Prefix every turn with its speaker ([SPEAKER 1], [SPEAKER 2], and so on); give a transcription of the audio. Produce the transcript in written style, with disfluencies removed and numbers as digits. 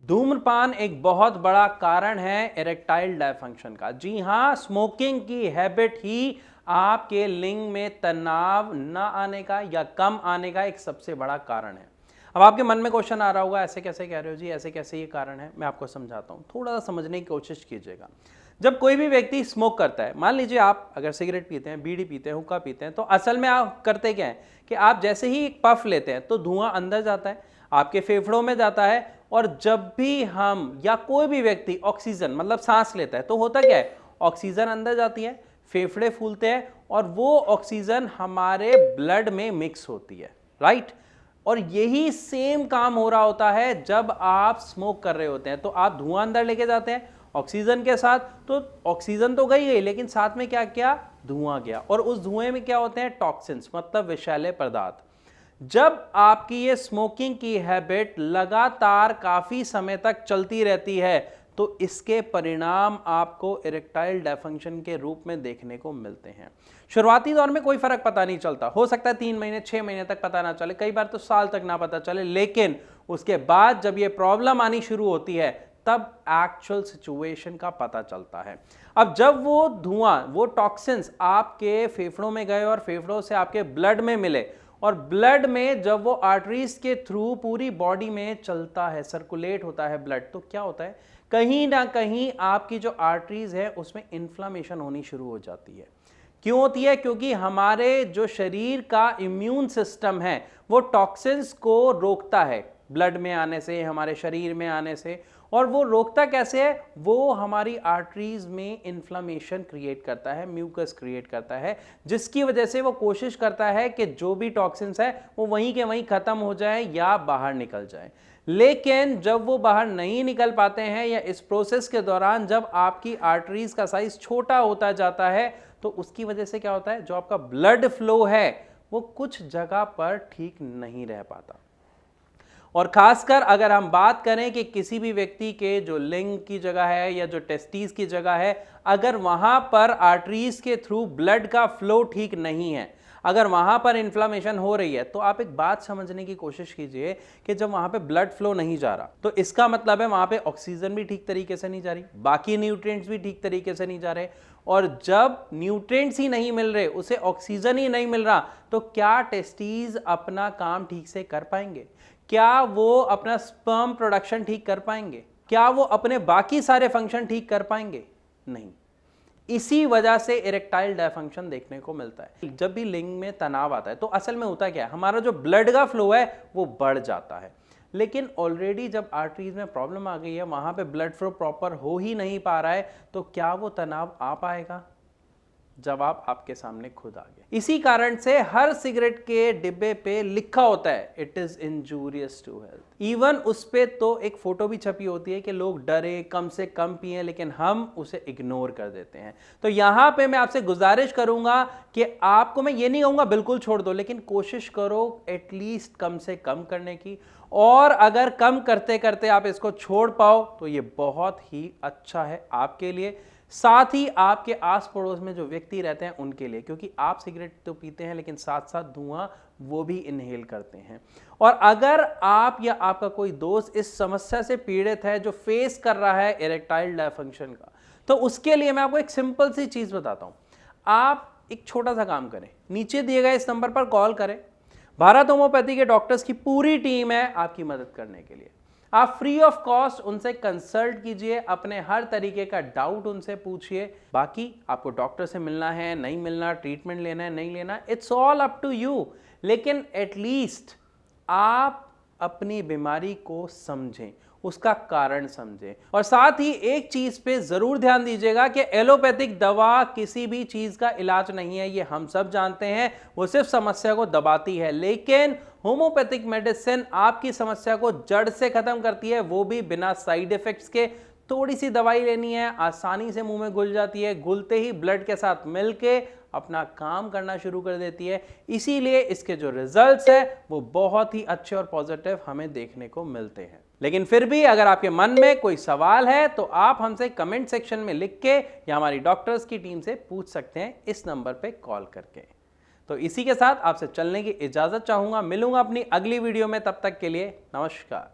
[SPEAKER 1] धूम्रपान एक बहुत बड़ा कारण है इरेक्टाइल डायफंक्शन का। जी हाँ, स्मोकिंग की हैबिट ही आपके लिंग में तनाव न आने का या कम आने का एक सबसे बड़ा कारण है। अब आपके मन में क्वेश्चन आ रहा होगा, ऐसे कैसे कह रहे हो जी, ऐसे कैसे ये कारण है? मैं आपको समझाता हूँ, थोड़ा सा समझने की कोशिश कीजिएगा। जब कोई भी व्यक्ति स्मोक करता है, मान लीजिए आप अगर सिगरेट पीते हैं, बीड़ी पीते हैं, हुक्का पीते हैं, तो असल में आप करते क्या है कि आप जैसे ही एक पफ लेते हैं तो धुआं अंदर जाता है, आपके फेफड़ों में जाता है, और जब भी हम या कोई भी व्यक्ति ऑक्सीजन मतलब सांस लेता है तो होता क्या है, ऑक्सीजन अंदर जाती है, फेफड़े फूलते हैं और वो ऑक्सीजन हमारे ब्लड में मिक्स होती है, राइट। और यही सेम काम हो रहा होता है जब आप स्मोक कर रहे होते हैं। तो आप धुआं अंदर लेके जाते हैं ऑक्सीजन के साथ, तो ऑक्सीजन तो गई लेकिन साथ में क्या क्या, धुआं गया। और उस धुएं में क्या होते हैं, टॉक्सिन्स मतलब विषैले पदार्थ। जब आपकी ये स्मोकिंग की हैबिट लगातार काफी समय तक चलती रहती है तो इसके परिणाम आपको इरेक्टाइल डिसफंक्शन के रूप में देखने को मिलते हैं। शुरुआती दौर में कोई फर्क पता नहीं चलता, हो सकता है 3 महीने 6 महीने तक पता ना चले, कई बार तो साल तक ना पता चले, लेकिन उसके बाद जब ये प्रॉब्लम आनी शुरू होती है तब एक्चुअल सिचुएशन का पता चलता है। अब जब वो धुआं, वो टॉक्सिन्स आपके फेफड़ों में गए और फेफड़ों से आपके ब्लड में मिले, और ब्लड में जब वो आर्टरीज के थ्रू पूरी बॉडी में चलता है, सर्कुलेट होता है ब्लड, तो क्या होता है, कहीं ना कहीं आपकी जो आर्टरीज है उसमें इन्फ्लामेशन होनी शुरू हो जाती है। क्यों होती है? क्योंकि हमारे जो शरीर का इम्यून सिस्टम है वो टॉक्सिन्स को रोकता है ब्लड में आने से, हमारे शरीर में आने से। और वो रोकता कैसे है? वो हमारी आर्टरीज में इन्फ्लामेशन क्रिएट करता है, म्यूकस क्रिएट करता है, जिसकी वजह से वो कोशिश करता है कि जो भी टॉक्सिन्स है वो वहीं के वहीं खत्म हो जाए या बाहर निकल जाए। लेकिन जब वो बाहर नहीं निकल पाते हैं या इस प्रोसेस के दौरान जब आपकी आर्टरीज का साइज छोटा होता जाता है तो उसकी वजह से क्या होता है, जो आपका ब्लड फ्लो है वो कुछ जगह पर ठीक नहीं रह पाता। और खासकर अगर हम बात करें कि किसी भी व्यक्ति के जो लिंग की जगह है या जो टेस्टीज की जगह है, अगर वहां पर आर्टरीज के थ्रू ब्लड का फ्लो ठीक नहीं है, अगर वहां पर इन्फ्लामेशन हो रही है, तो आप एक बात समझने की कोशिश कीजिए कि जब वहां पे ब्लड फ्लो नहीं जा रहा तो इसका मतलब है वहां पे ऑक्सीजन भी ठीक तरीके से नहीं जा रही, बाकी न्यूट्रिएंट्स भी ठीक तरीके से नहीं जा रहे। और जब न्यूट्रिएंट्स ही नहीं मिल रहे, उसे ऑक्सीजन ही नहीं मिल रहा, तो क्या टेस्टीज अपना काम ठीक से कर पाएंगे? क्या वो अपना स्पर्म प्रोडक्शन ठीक कर पाएंगे? क्या वो अपने बाकी सारे फंक्शन ठीक कर पाएंगे? नहीं। इसी वजह से इरेक्टाइल डिसफंक्शन देखने को मिलता है। जब भी लिंग में तनाव आता है तो असल में होता क्या है, हमारा जो ब्लड का फ्लो है वो बढ़ जाता है, लेकिन ऑलरेडी जब आर्टरीज में प्रॉब्लम आ गई है, वहां पे ब्लड फ्लो प्रॉपर हो ही नहीं पा रहा है, तो क्या वो तनाव आ पाएगा? जवाब आपके सामने खुद आ गया। इसी कारण से हर सिगरेट के डिब्बे पे लिखा होता है it is injurious to health. Even उस पे तो एक फोटो भी छपी होती है कि लोग डरे, कम से कम पिए, लेकिन हम उसे इग्नोर कर देते हैं। तो यहां पे मैं आपसे गुजारिश करूंगा कि आपको, मैं ये नहीं कहूंगा बिल्कुल छोड़ दो, लेकिन कोशिश करो एटलीस्ट कम से कम करने की। और अगर कम करते करते आप इसको छोड़ पाओ तो ये बहुत ही अच्छा है आपके लिए, साथ ही आपके आस पड़ोस में जो व्यक्ति रहते हैं उनके लिए, क्योंकि आप सिगरेट तो पीते हैं लेकिन साथ साथ धुआं वो भी इनहेल करते हैं। और अगर आप या आपका कोई दोस्त इस समस्या से पीड़ित है, जो फेस कर रहा है इरेक्टाइल डिसफंक्शन का, तो उसके लिए मैं आपको एक सिंपल सी चीज बताता हूं। आप एक छोटा सा काम करें, नीचे दिए गए इस नंबर पर कॉल करें। भारत होम्योपैथी के डॉक्टर्स की पूरी टीम है आपकी मदद करने के लिए। आप फ्री ऑफ कॉस्ट उनसे कंसल्ट कीजिए, अपने हर तरीके का डाउट उनसे पूछिए। बाकी आपको डॉक्टर से मिलना है, नहीं मिलना, ट्रीटमेंट लेना है, नहीं लेना, it's all up to you. लेकिन एटलीस्ट आप अपनी बीमारी को समझें, उसका कारण समझें। और साथ ही एक चीज पे जरूर ध्यान दीजिएगा कि एलोपैथिक दवा किसी भी चीज का इलाज नहीं है, ये हम सब जानते हैं, वो सिर्फ समस्या को दबाती है। लेकिन होम्योपैथिक मेडिसिन आपकी समस्या को जड़ से खत्म करती है, वो भी बिना साइड इफेक्ट्स के। थोड़ी सी दवाई लेनी है, आसानी से मुंह में घुल जाती है, घुलते ही ब्लड के साथ मिलके अपना काम करना शुरू कर देती है। इसीलिए इसके जो रिजल्ट्स है वो बहुत ही अच्छे और पॉजिटिव हमें देखने को मिलते हैं। लेकिन फिर भी अगर आपके मन में कोई सवाल है तो आप हमसे कमेंट सेक्शन में लिख के या हमारी डॉक्टर्स की टीम से पूछ सकते हैं इस नंबर पे कॉल करके। तो इसी के साथ आपसे चलने की इजाजत चाहूंगा, मिलूंगा अपनी अगली वीडियो में, तब तक के लिए नमस्कार।